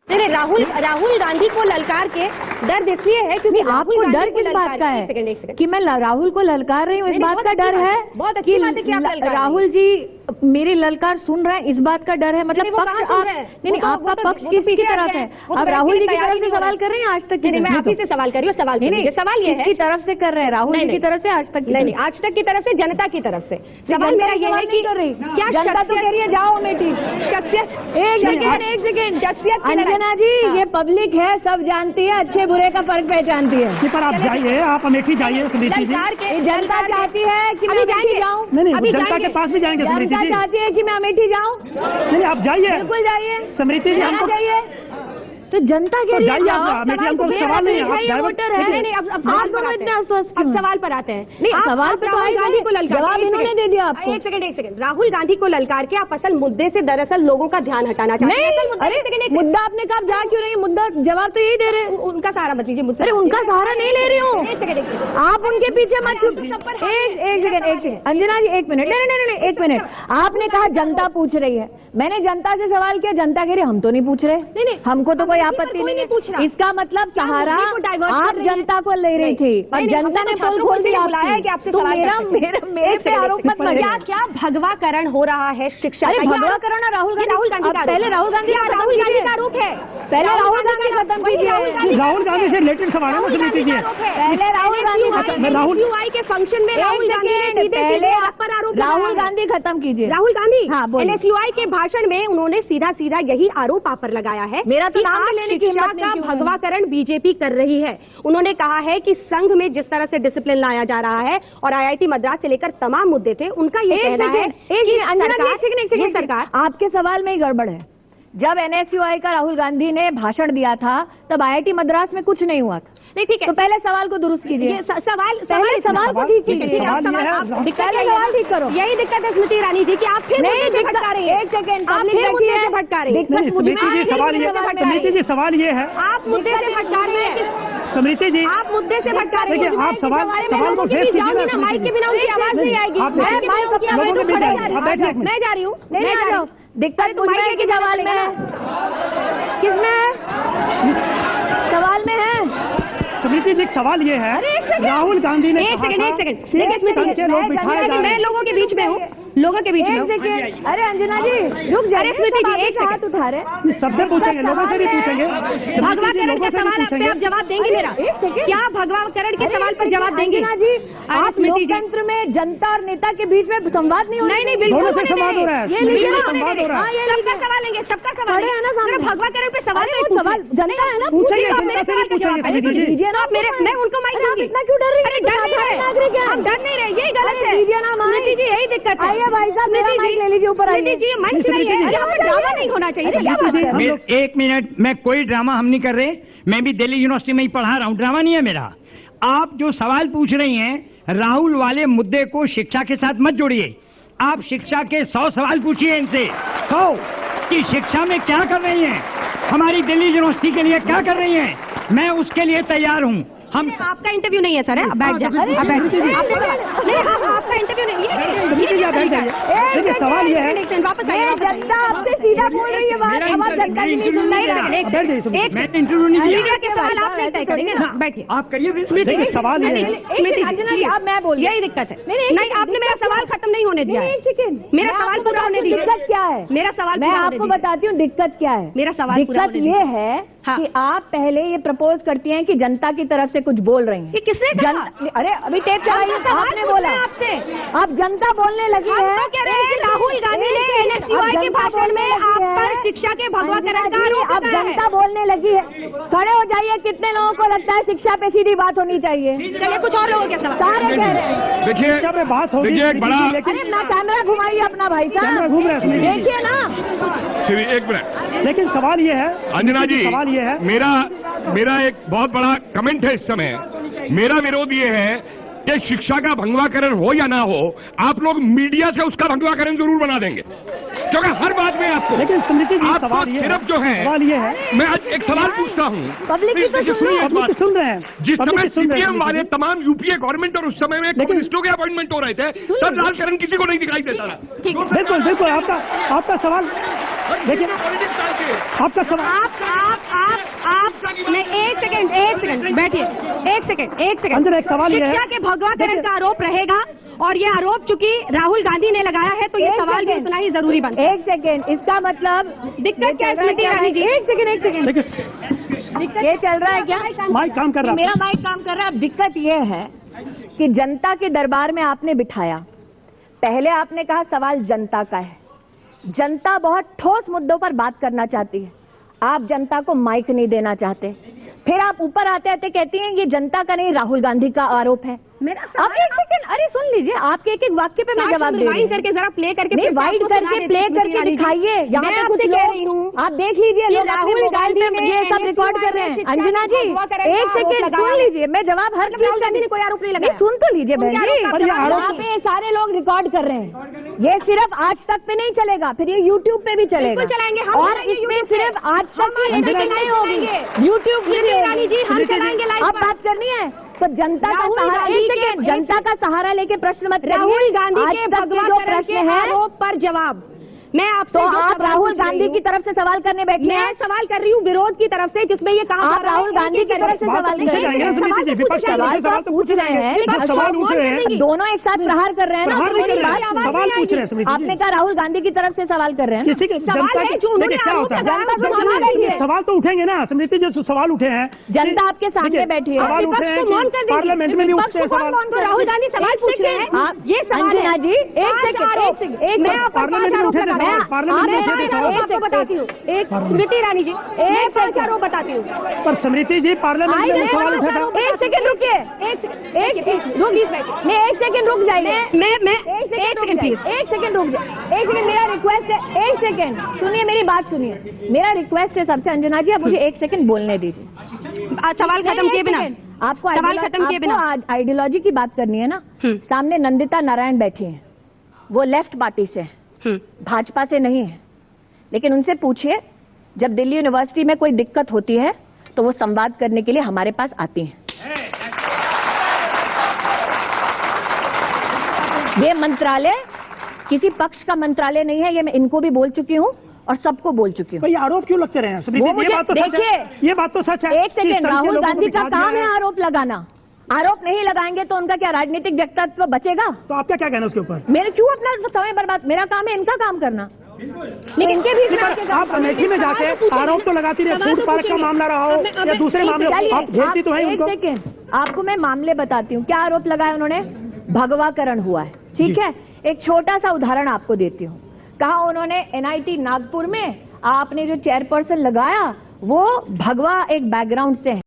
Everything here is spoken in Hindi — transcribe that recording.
नहीं, राहुल गांधी को ललकार के डर इसलिए है क्योंकि आपको डर किस बात का है कि मैं राहुल को ललकार रही हूँ, इस बात का डर है? बहुत अच्छी बात है कि आप राहुल जी मेरी ललकार सुन रहे हैं, इस बात का डर है? मतलब पक्ष आप नहीं, आपका पक्ष किसी की तरफ है? आप राहुल जी की तरफ से सवाल कर रहे हैं आज तक की? मैं आप ही से सवाल कर रही हूँ। सवाल ये है किसकी तरफ से कर रहे हैं? राहुल जी की तरफ से आज तक? नहीं, आज तक की तरफ से, जनता की तरफ से। सवाल मेरा ये है कि क्या जनता तो कह रही है जाओ अमेठी। एक सेकेंड अंजना जी, ये पब्लिक है, सब जानती है, अच्छे बुरे का फर्क पहचानती है। पर आप जाइए, आप अमेठी जाइए। जनता चाहती है कि मैं अमेठी जाऊँ। नहीं, जनता के पास भी जाएंगे। जनता चाहती है कि मैं अमेठी जाऊँ। नहीं, आप जाइए, बिल्कुल जाइए स्मृति जी, हमको जाइए। तो जनता के लिए जाइए, हमको सवाल नहीं है। वोटर है। नहीं, अब सवाल पर आते हैं। नहीं, सवाल पर राहुल गांधी को ललकार, जवाब इन्होंने दे दिया आपको। एक सेकंड, राहुल गांधी को ललकार के आप असल मुद्दे से दरअसल लोगों का ध्यान हटाना चाहते हैं। अरे मुद्दा आपने कहा जा क्यों रही? मुद्दा जवाब तो यही दे रहे हैं। उनका सहारा मत लीजिए मुझसे। अरे उनका सहारा नहीं ले रही हूँ, आप उनके पीछे मत। एक सेकंड अंजना जी, एक मिनट। नहीं, एक मिनट। आपने कहा जनता पूछ रही है, मैंने जनता से सवाल किया, जनता कह रही हम तो नहीं पूछ रहे। नहीं, हमको तो कोई आपत्ति नहीं है। इसका मतलब सहारा आप जनता को ले रही थी और जनता ने पोल खोल दिया कि आपसे मेरे पे आरोप मत लगाइए। क्या भगवाकरण हो रहा है शिक्षा? भगवाकरण राहुल गांधी पहले राहुल गांधी का आरोप है। पहले राहुल गांधी खत्म कीजिए। राहुल गांधी से रिलेटेड सवाल है, पहले राहुल गांधी के फंक्शन में राहुल गांधी पहले आप पर आरोप, राहुल गांधी खत्म कीजिए। राहुल गांधी हाँ, NSUI के भाषण में उन्होंने सीधा यही आरोप आप पर लगाया है। मेरा तो नाम लेने की हिम्मत का भगवाकरण बीजेपी कर रही है। उन्होंने कहा है कि संघ में जिस तरह से डिसिप्लिन लाया जा रहा है और IIT मद्रास से लेकर तमाम मुद्दे थे, उनका ये कहना है कि सरकार आपके सवाल में ही गड़बड़ है। जब NSUI का राहुल गांधी ने भाषण दिया था तब IIT मद्रास में कुछ नहीं हुआ था। नहीं, ठीक है, तो पहले सवाल को दुरुस्त कीजिए। सवाल को ठीक कीजिए। सवाल ठीक करो। यही दिक्कत है स्मृति ईरानी जी की आप फिर भटका रही हैं। एक सेकंड, आप फिर मुद्दे से भटका रही हैं। स्मृति जी सवाल ये है, आप मुद्दे से भटका रही हैं। स्मृति जी आप मुद्दे से भटका रही हैं। आप सवाल को फेस कीजिए। माइक के बिना उनकी आवाज नहीं आएगी। मैं जा रही हूँ। दिक्कत मुझे की सवाल में है, किसमें सवाल में है? स्मृति जी सवाल ये है, राहुल गांधी ने एक सेकंड, मैं लोगों के बीच में हूँ, लोगों के बीच में। अरे अंजना जी रुक जाइए, स्मृति जी एक हाथ उठा रहे, सबसे पूछेंगे, लोगों से भी पूछेंगे। भगवाकरण के सवाल पे आप जवाब देंगे मेरा? क्या भगवाकरण के सवाल पर जवाब देंगे? अंजना जी, आप लोकतंत्र में जनता और नेता के बीच में संवाद नहीं हो रहा? नहीं, बिल्कुल संवाद हो रहा है, संवाद हो रहा है। सबका सवाल लेंगे, सबका सवाल है ना सामने। भगवाकरण पे सवाल जनता है ना, पूछिए आप मेरे, मैं उनको माइक दूंगी। इतना क्यों डर रही है? डर नहीं रहे, यही गलत है। यही दिक्कत है। आइए भाई साहब, मेरा माइक ले लीजिए ऊपर। आइए जी, माइक चाहिए, ड्रामा नहीं होना चाहिए। एक मिनट, मैं कोई ड्रामा हम नहीं कर रहे। मैं भी दिल्ली यूनिवर्सिटी में ही पढ़ा रहा हूँ, ड्रामा नहीं है मेरा। आप जो सवाल पूछ रही हैं राहुल वाले मुद्दे को शिक्षा के साथ मत जोड़िए। आप शिक्षा के 100 सवाल पूछिए इनसे, 100 कि शिक्षा में क्या कर रही हैं, हमारी दिल्ली यूनिवर्सिटी के लिए क्या कर रही हैं। मैं उसके लिए तैयार हूँ। हम आपका इंटरव्यू नहीं है सर, आप बैठ जाइए। आपका इंटरव्यू नहीं है। सवाल ये है, वापस आइए। जनता आपसे सीधा बोल रही है, बात हमारी जनता की नहीं सुन रही है। मैं इंटरव्यू नहीं दिया। मीडिया के सवाल आप नहीं तय करेंगे। बैठिए, आप करिए। सवाल अब मैं बोल, यही दिक्कत है। नहीं, आपने मेरा सवाल खत्म नहीं होने दिया। मेरा सवाल पूरा होने दीजिए। दिक्कत क्या है? मेरा सवाल मैं आपको बताती हूँ दिक्कत क्या है। मेरा सवाल दिक्कत ये है कि आप पहले ये प्रपोज करती हैं कि जनता की तरफ से कुछ बोल रही हैं। किसने कहा? अरे अभी टेप चलाइए, आपने बोला आपसे। आप जनता बोलने लगी है। राहुल गांधी ने NSUI के भाषण में आप पर शिक्षा के भगवाकरण का आरोप अब जनता बोलने लगी है। खड़े हो जाइए। कितने लोगों को लगता है शिक्षा पे सीधी बात होनी चाहिए? चलिए, कुछ और लोगों के सवाल सारे कह रहे हैं। देखिए बात होगी, एक बड़ा, अरे ना कैमरा घुमाइए अपना भाई साहब, घूम रहे हैं, देखिए ना। एक मिनट, लेकिन सवाल ये है अंजना जी, सवाल ये है, मेरा एक बहुत बड़ा कमेंट है इस समय। मेरा विरोध ये है कि शिक्षा का भंगवाकरण हो या ना हो, आप लोग मीडिया से उसका भंगवाकरण जरूर बना देंगे। क्योंकि हर बात में आपको, लेकिन स्मृति जी आपको सवाल ये सिर्फ जो है, सवाल ये है, मैं आज एक सवाल पूछता हूँ, पब्लिक की तो पब्लिक सुन रहे हैं, जिस पब्लिक समय सुन रहे हैं, सीपीएम वाले तमाम यूपीए गवर्नमेंट और उस समय में कम्युनिस्टों के अपॉइंटमेंट हो रहे थे, सर लालकरण किसी को नहीं दिखाई देता था। बिल्कुल बिल्कुल आपका सवाल देखिए, आपका सवाल नहीं, एक सेकंड बैठिए, एक सेकंड अंदर एक सवाल ये है, शिक्षा के भगवाकरण का आरोप रहेगा और ये आरोप चूंकि राहुल गांधी ने लगाया है तो ये सवाल भी उतना ही जरूरी बनता है। एक सेकेंड, इसका मतलब दिक्कत क्या है स्मृति ईरानी जी? एक सेकेंड, देखिए ये चल रहा है क्या? माइक काम कर रहा है, मेरा माइक काम कर रहा है। अब दिक्कत ये है कि जनता के दरबार में आपने बिठाया, पहले आपने कहा सवाल जनता का है, जनता बहुत ठोस मुद्दों पर बात करना चाहती है, आप जनता को माइक नहीं देना चाहते, फिर आप ऊपर आते आते कहती हैं ये जनता का नहीं राहुल गांधी का आरोप है। अब एक सेकंड, अरे सुन लीजिए, आपके एक एक वाक्य पे मैं जवाब दे रही हूँ। करके जरा प्ले करके नहीं, वाइड करके प्ले करके दिखाइए, यहाँ पे कुछ लोग आप देख लीजिए, लोग राहुल गांधी में ये सब रिकॉर्ड कर रहे हैं। अंजना जी एक सेकंड सुन लीजिए, मैं जवाब हर चीज का नहीं, कोई आरोप नहीं लगाया, सुन तो लीजिए बहन जी, यहाँ पे सारे लोग रिकॉर्ड कर रहे हैं, ये सिर्फ आज तक पे नहीं चलेगा, फिर ये यूट्यूब पे भी चलेगा चलाएंगे और इसमें सिर्फ आज तक की नहीं होगी, यूट्यूब जी हम चलाएंगे लाइव। अब बात करनी है तो जनता का सहारा, जनता का सहारा लेके प्रश्न मत करिए। राहुल गांधी के जो प्रश्न है आरोप पर जवाब, मैं आपसे तो आप राहुल गांधी की तरफ से सवाल करने बैठे हैं। मैं सवाल कर रही हूँ विरोध की तरफ से, जिसमें ये कहा आप राहुल गांधी की तरफ से सवाल कर रहे हैं, सवाल तो पूछ रहे हैं, लेकिन सवाल पूछ रहे हैं, दोनों एक साथ प्रहार कर रहे हैं ना, सवाल पूछ रहे हैं। आपने कहा राहुल गांधी की तरफ से सवाल कर रहे हैं, किसी के क्या होता है, सवाल तो उठेंगे ना स्मृति, जो सवाल उठे हैं, जनता आपके सामने बैठी है, सवाल उठे हैं, पार्लियामेंट में भी उठते हैं सवाल, राहुल गांधी सवाल पूछ रहे हैं, ये सवाल है जी। एक सेकंड, पार्लियामेंट में उठे थे, पार्लियामेंट आपको बताती हूँ, एक स्मृति ईरानी जी, एक आरोप बताती हूँ, पर स्मृति जी पार्लियामेंट में सवाल उठा था। एक सेकंड रुकिए, मैं एक सेकंड रुक जाइए, मैं एक सेकंड रुक जाइए, एक सेकंड मेरा रिक्वेस्ट है, एक सेकंड सुनिए, मेरी बात सुनिए, मेरा रिक्वेस्ट है सबसे, अंजना जी आप मुझे एक सेकंड बोलने दीजिए, सवाल खत्म किए बिना, आपको सवाल खत्म किए बिना आइडियोलॉजी की बात करनी है ना। सामने नंदिता नारायण बैठी हैं, वो लेफ्ट पार्टी से भाजपा से नहीं है, लेकिन उनसे पूछिए जब दिल्ली यूनिवर्सिटी में कोई दिक्कत होती है तो वो संवाद करने के लिए हमारे पास आती हैं। ये मंत्रालय किसी पक्ष का मंत्रालय नहीं है, ये मैं इनको भी बोल चुकी हूँ और सबको बोल चुकी हूँ। तो ये आरोप क्यों लगते रहे हैं? ये बात तो सच है। एक सेकेंड, राहुल गांधी का काम है आरोप लगाना, आरोप नहीं लगाएंगे तो उनका क्या राजनीतिक व्यक्तित्व बचेगा? तो आपका क्या कहना उसके ऊपर? मेरे क्यों अपना समय बर्बाद, मेरा काम है इनका काम करना, लेकिन इनके भी आप अमेठी में जाके आरोप तो लगाती रहे, फूड पार्क का मामला रहा हो या दूसरे मामले, आप घेरती तो है उनको। एक सेकेंड, आपको मैं मामले बताती हूँ, क्या आरोप लगाया उन्होंने? भगवाकरण हुआ है, ठीक है। एक छोटा सा उदाहरण आपको देती हूँ, कहा उन्होंने NIT नागपुर में आपने जो चेयरपर्सन लगाया वो भगवा एक बैकग्राउंड से है।